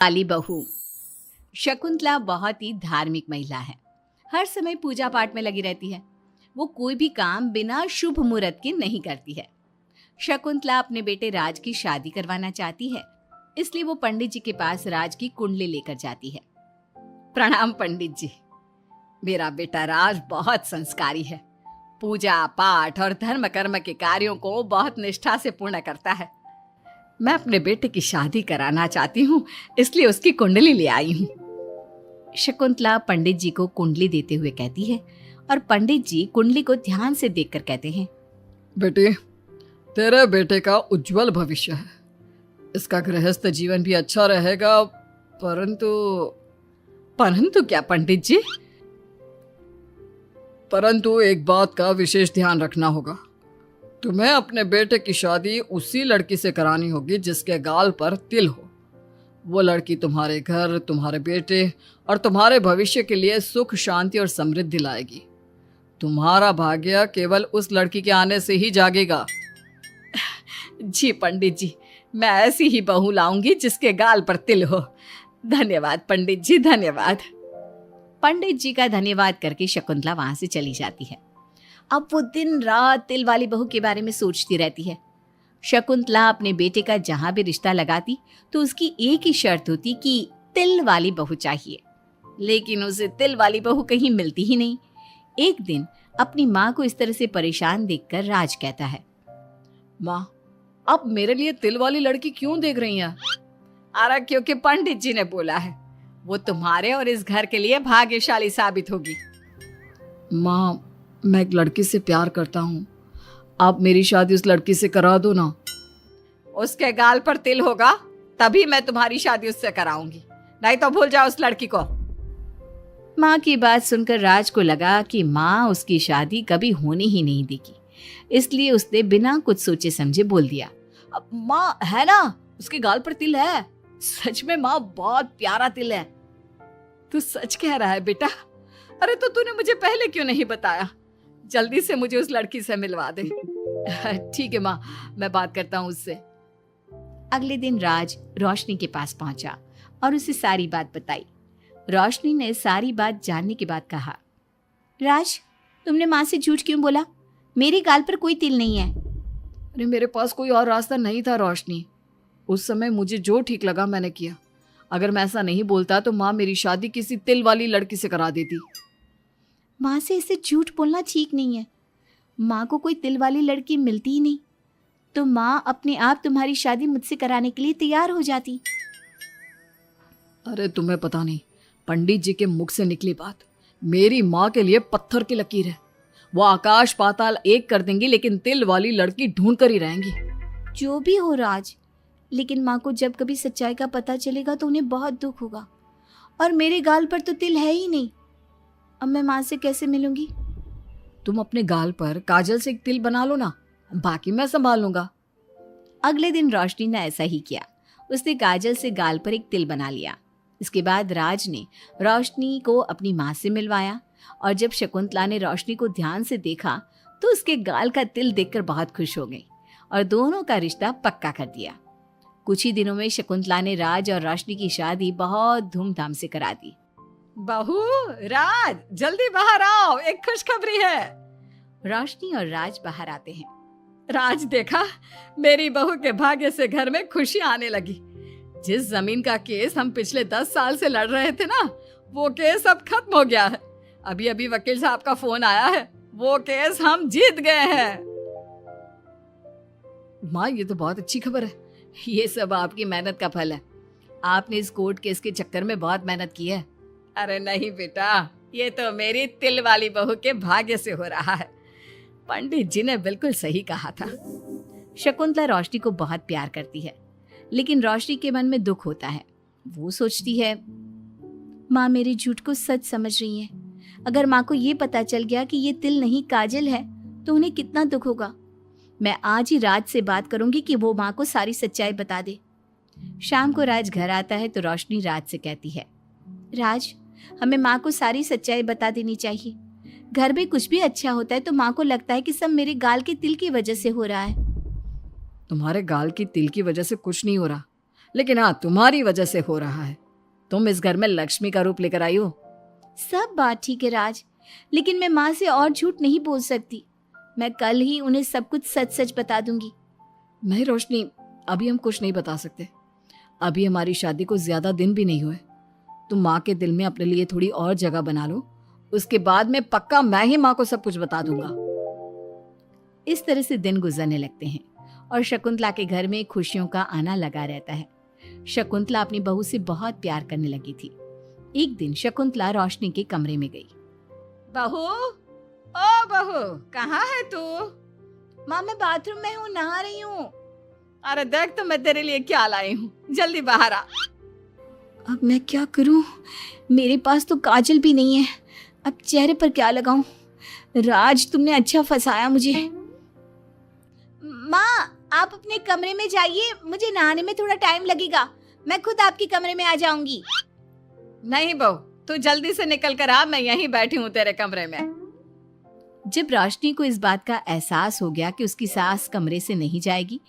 काली बहू। शकुंतला बहुत ही धार्मिक महिला है। हर समय पूजा पाठ में लगी रहती है। वो कोई भी काम बिना शुभ मुहूर्त के नहीं करती है। शकुंतला अपने बेटे राज की शादी करवाना चाहती है, इसलिए वो पंडित जी के पास राज की कुंडली लेकर जाती है। प्रणाम पंडित जी, मेरा बेटा राज बहुत संस्कारी है। पूजा पाठ और धर्म कर्म के कार्यों को बहुत निष्ठा से पूर्ण करता है। मैं अपने बेटे की शादी कराना चाहती हूँ, इसलिए उसकी कुंडली ले आई हूँ। शकुंतला पंडित जी को कुंडली देते हुए कहती है और पंडित जी कुंडली को ध्यान से देखकर कहते हैं, बेटे, तेरे बेटे का उज्जवल भविष्य है। इसका गृहस्थ जीवन भी अच्छा रहेगा, परंतु क्या पंडित जी? परंतु एक बात का विशेष ध्यान रखना होगा। तुम्हें अपने बेटे की शादी उसी लड़की से करानी होगी जिसके गाल पर तिल हो। वो लड़की तुम्हारे घर, तुम्हारे बेटे और तुम्हारे भविष्य के लिए सुख, शांति और समृद्धि लाएगी। तुम्हारा भाग्य केवल उस लड़की के आने से ही जागेगा। जी पंडित जी, मैं ऐसी ही बहू लाऊंगी जिसके गाल पर तिल हो। धन्यवाद पंडित जी, धन्यवाद। पंडित जी का धन्यवाद करके शकुंतला वहां से चली जाती है। अब वो दिन रात तिल वाली बहू के बारे में सोचती रहती है। शकुंतला अपने बेटे का जहां भी रिश्ता लगाती तो उसकी एक ही शर्त होती कि तिल वाली बहू चाहिए, लेकिन उसे तिल वाली बहू कहीं मिलती ही नहीं। एक दिन अपनी माँ को इस तरह से परेशान देखकर राज कहता है, माँ, आप मेरे लिए तिल वाली लड़की क्यों देख रही हैं? अरे क्योंकि पंडित जी ने बोला है, वो तुम्हारे और इस घर के लिए भाग्यशाली साबित होगी। माँ, मैं एक लड़की से प्यार करता हूँ। आप मेरी शादी उस लड़की से करा दो ना। उसके गाल पर तिल होगा तभी मैं तुम्हारी शादी उससे कराऊंगी, नहीं तो भूल जाओ उस लड़की को। माँ की बात सुनकर राज को लगा कि माँ उसकी शादी कभी होने ही नहीं देगी, इसलिए उसने बिना कुछ सोचे समझे बोल दिया, अब माँ है ना, उसके गाल पर तिल है। सच में माँ, बहुत प्यारा तिल है। तू सच कह रहा है बेटा? अरे तो तूने मुझे पहले क्यों नहीं बताया? जल्दी से मुझे उस लड़की से मिलवा दे। ठीक है माँ, मैं बात करता हूँ उससे। अगले दिन राज रोशनी के पास पहुंचा और उसे सारी बात बताई। रोशनी ने सारी बात जानने के बाद कहा, राज, तुमने माँ से झूठ क्यों बोला? मेरे गाल पर कोई तिल नहीं है। अरे मेरे पास कोई और रास्ता नहीं था रोशनी। उस समय मुझे जो ठीक लगा मैंने किया। अगर मैं ऐसा नहीं बोलता तो माँ मेरी शादी किसी तिल वाली लड़की से करा देती। माँ से इसे झूठ बोलना ठीक नहीं है। माँ को कोई तिल वाली लड़की मिलती ही नहीं, तो माँ अपने आप तुम्हारी शादी मुझसे कराने के लिए तैयार हो जाती। अरे तुम्हें पता नहीं, पंडित जी के मुख से निकली बात मेरी माँ के लिए पत्थर की लकीर है। वो आकाश पाताल एक कर देंगी, लेकिन तिल वाली लड़की ढूंढ कर ही रहेंगी। जो भी हो राज, लेकिन माँ को जब कभी सच्चाई का पता चलेगा तो उन्हें बहुत दुख होगा। और मेरे गाल पर तो तिल है ही नहीं, अब मैं माँ से कैसे मिलूंगी? तुम अपने गाल पर काजल से एक तिल बना लो ना, बाकी मैं संभाल लूंगा। अगले दिन रोशनी ने ऐसा ही किया। उसने काजल से गाल पर एक तिल बना लिया। इसके बाद राज ने रोशनी को अपनी माँ से मिलवाया, और जब शकुंतला ने रोशनी को ध्यान से देखा तो उसके गाल का तिल देखकर बहुत खुश हो गई और दोनों का रिश्ता पक्का कर दिया। कुछ ही दिनों में शकुंतला ने राज और रोशनी की शादी बहुत धूमधाम से करा दी। बहू, राज, जल्दी बाहर आओ, एक खुशखबरी है। रोशनी और राज बाहर आते हैं। राज, देखा, मेरी बहू के भाग्य से घर में खुशी आने लगी। जिस जमीन का केस हम पिछले 10 साल से लड़ रहे थे ना, वो केस अब खत्म हो गया है। अभी अभी वकील साहब का फोन आया है, वो केस हम जीत गए हैं। माँ, ये तो बहुत अच्छी खबर है। ये सब आपकी मेहनत का फल है। आपने इस कोर्ट केस के चक्कर में बहुत मेहनत की है। अरे नहीं बेटा, ये तो मेरी तिल वाली बहू के भाग्य से हो रहा है। पंडित जी ने बिल्कुल सही कहा था। शकुंतला रोशनी को बहुत प्यार करती है, लेकिन रोशनी के मन में दुख होता है। वो सोचती है, माँ मेरे झूठ को सच समझ रही है। अगर माँ को ये पता चल गया कि ये तिल नहीं काजल है तो उन्हें कितना दुख होगा। मैं आज ही राज से बात करूंगी कि वो माँ को सारी सच्चाई बता दे। शाम को राज घर आता है तो रोशनी राज से कहती है, राज, हमें माँ को सारी सच्चाई बता देनी चाहिए। घर में कुछ भी अच्छा होता है तो माँ को लगता है कि सब मेरे गाल के तिल की वजह से हो रहा है। तुम्हारे गाल की तिल की वजह से कुछ नहीं हो रहा। लेकिन हाँ, तुम्हारी वजह से हो रहा है। तुम इस घर में लक्ष्मी का रूप लेकर आई हो। सब बात ठीक है राज, लेकिन मैं माँ से और झूठ नहीं बोल सकती। मैं कल ही उन्हें सब कुछ सच सच बता दूंगी। नहीं रोशनी, अभी हम कुछ नहीं बता सकते। अभी हमारी शादी को ज्यादा दिन भी नहीं हुए। तुम माँ के दिल में अपने लिए थोड़ी और जगह बना लो, उसके बाद में पक्का मैं ही माँ को सब कुछ बता दूंगा। इस तरह से दिन गुजरने लगते हैं और शकुंतला के घर में खुशियों का आना लगा रहता है। शकुंतला अपनी बहू से बहुत प्यार करने लगी थी। एक दिन शकुंतला रोशनी के कमरे में गई। बहू, ओ बहू, कहाँ है तू? माँ, मैं बाथरूम में हूँ, नहा रही हूँ। अरे देख तो मैं तेरे लिए क्या लाई हूँ, जल्दी बाहर आ। अब मैं क्या करूँ? मेरे पास तो काजल भी नहीं है, अब चेहरे पर क्या लगाऊं? राज, तुमने अच्छा फंसाया मुझे। माँ, आप अपने कमरे में जाइए, मुझे नहाने में थोड़ा टाइम लगेगा। मैं खुद आपके कमरे में आ जाऊंगी। नहीं बहू, तू जल्दी से निकल कर आ, मैं यहीं बैठी हूँ तेरे कमरे में। जब रोशनी को इस बात का एहसास हो गया कि उसकी सास कमरे से नहीं जाएगी,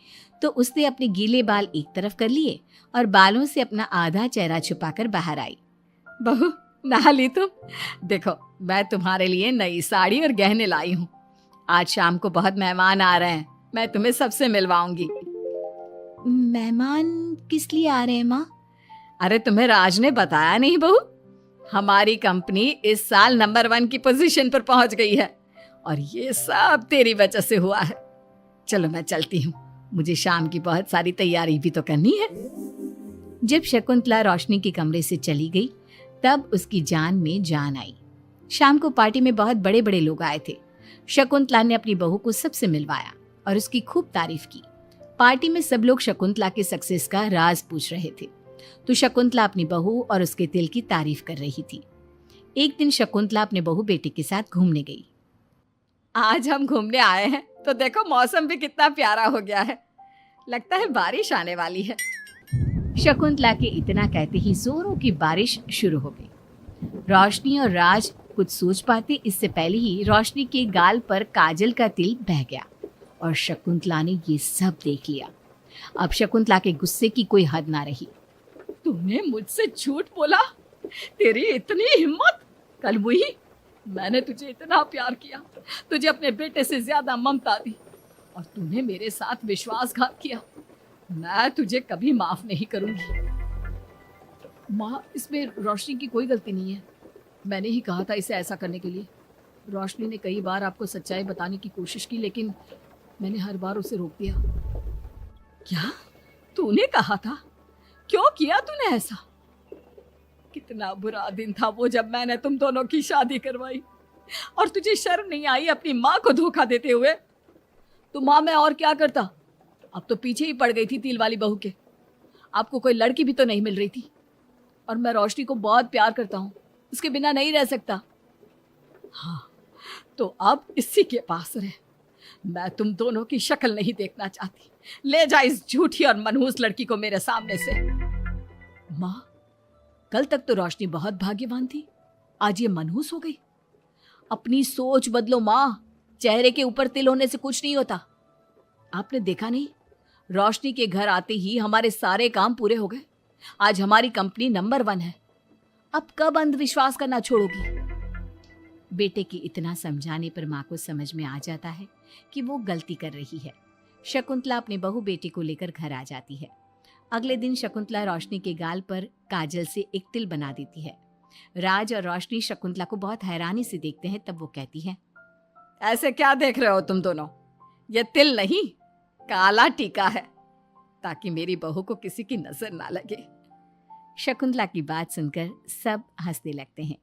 तो उसने अपने गीले बाल एक तरफ कर लिए और बालों से अपना आधा चेहरा छुपाकर बाहर आई। बहू, नहा ली तुम? देखो, मैं तुम्हारे लिए नई साड़ी और गहने लाई हूँ। आज शाम को बहुत मेहमान आ रहे हैं, मैं तुम्हें सबसे मिलवाऊंगी। मेहमान किस लिए आ रहे हैं माँ? अरे तुम्हें राज ने बताया नहीं बहू? हमारी कंपनी इस साल नंबर 1 की पोजीशन पर पहुंच गई है और ये सब तेरी वजह से हुआ है। चलो मैं चलती हूँ, मुझे शाम की बहुत सारी तैयारी भी तो करनी है। जब शकुंतला रोशनी के कमरे से चली गई, तब उसकी जान में जान आई। शाम को पार्टी में बहुत बड़े बड़े लोग आए थे। शकुंतला ने अपनी बहू को सबसे मिलवाया और उसकी खूब तारीफ की। पार्टी में सब लोग शकुंतला के सक्सेस का राज पूछ रहे थे, तो शकुंतला अपनी बहू और उसके दिल की तारीफ कर रही थी। एक दिन शकुंतला अपने बहू बेटे के साथ घूमने गई। आज हम घूमने आए हैं तो देखो, मौसम भी कितना प्यारा हो गया है, लगता है बारिश आने वाली है। शकुंतला के इतना कहते ही जोरों की बारिश शुरू हो गई। रोशनी और राज कुछ सोच पाते इससे पहले ही रोशनी के गाल पर काजल का तिल बह गया और शकुंतला ने ये सब देख लिया। अब शकुंतला के गुस्से की कोई हद ना रही। तूने मुझसे झूठ बोला? तेरी इतनी हिम्मत? कल वही, मैंने तुझे इतना प्यार किया, तुझे अपने बेटे से ज्यादा ममता दी, और तूने मेरे साथ विश्वासघात किया। मैं तुझे कभी माफ नहीं करूंगी। माँ, इसमें रोशनी की कोई गलती नहीं है। मैंने ही कहा था इसे ऐसा करने के लिए। रोशनी ने कई बार आपको सच्चाई बताने की कोशिश की, लेकिन मैंने हर बार उसे रोक दिया। क्या तूने कहा था? क्यों किया तूने ऐसा? कितना बुरा दिन था वो जब मैंने तुम दोनों की शादी करवाई, और तुझे शर्म नहीं आई अपनी माँ को धोखा देते हुए? तो माँ, मैं और क्या करता? अब तो पीछे ही पड़ गई थी तिल वाली बहू के। आपको कोई लड़की भी तो नहीं मिल रही थी, और मैं रोशनी को बहुत प्यार करता हूँ, उसके बिना नहीं रह सकता। हाँ, तो अब इसी के पास रहे। मैं तुम दोनों की शक्ल नहीं देखना चाहती। ले जा इस झूठी और मनहूस लड़की को मेरे सामने से। माँ, कल तक तो रोशनी बहुत भाग्यवान थी, आज ये मनहूस हो गई। अपनी सोच बदलो माँ, चेहरे के ऊपर तिल होने से कुछ नहीं होता। आपने देखा नहीं, रोशनी के घर आते ही हमारे सारे काम पूरे हो गए। आज हमारी कंपनी नंबर 1 है। अब कब अंधविश्वास करना छोड़ोगी? बेटे की इतना समझाने पर माँ को समझ में आ जाता है कि वो गलती कर रही है। शकुंतला अपने बहू बेटे को लेकर घर आ जाती है। अगले दिन शकुंतला रोशनी के गाल पर काजल से एक तिल बना देती है। राज और रोशनी शकुंतला को बहुत हैरानी से देखते हैं। तब वो कहती है, ऐसे क्या देख रहे हो तुम दोनों? ये तिल नहीं, काला टीका है, ताकि मेरी बहू को किसी की नजर ना लगे। शकुंतला की बात सुनकर सब हंसने लगते हैं।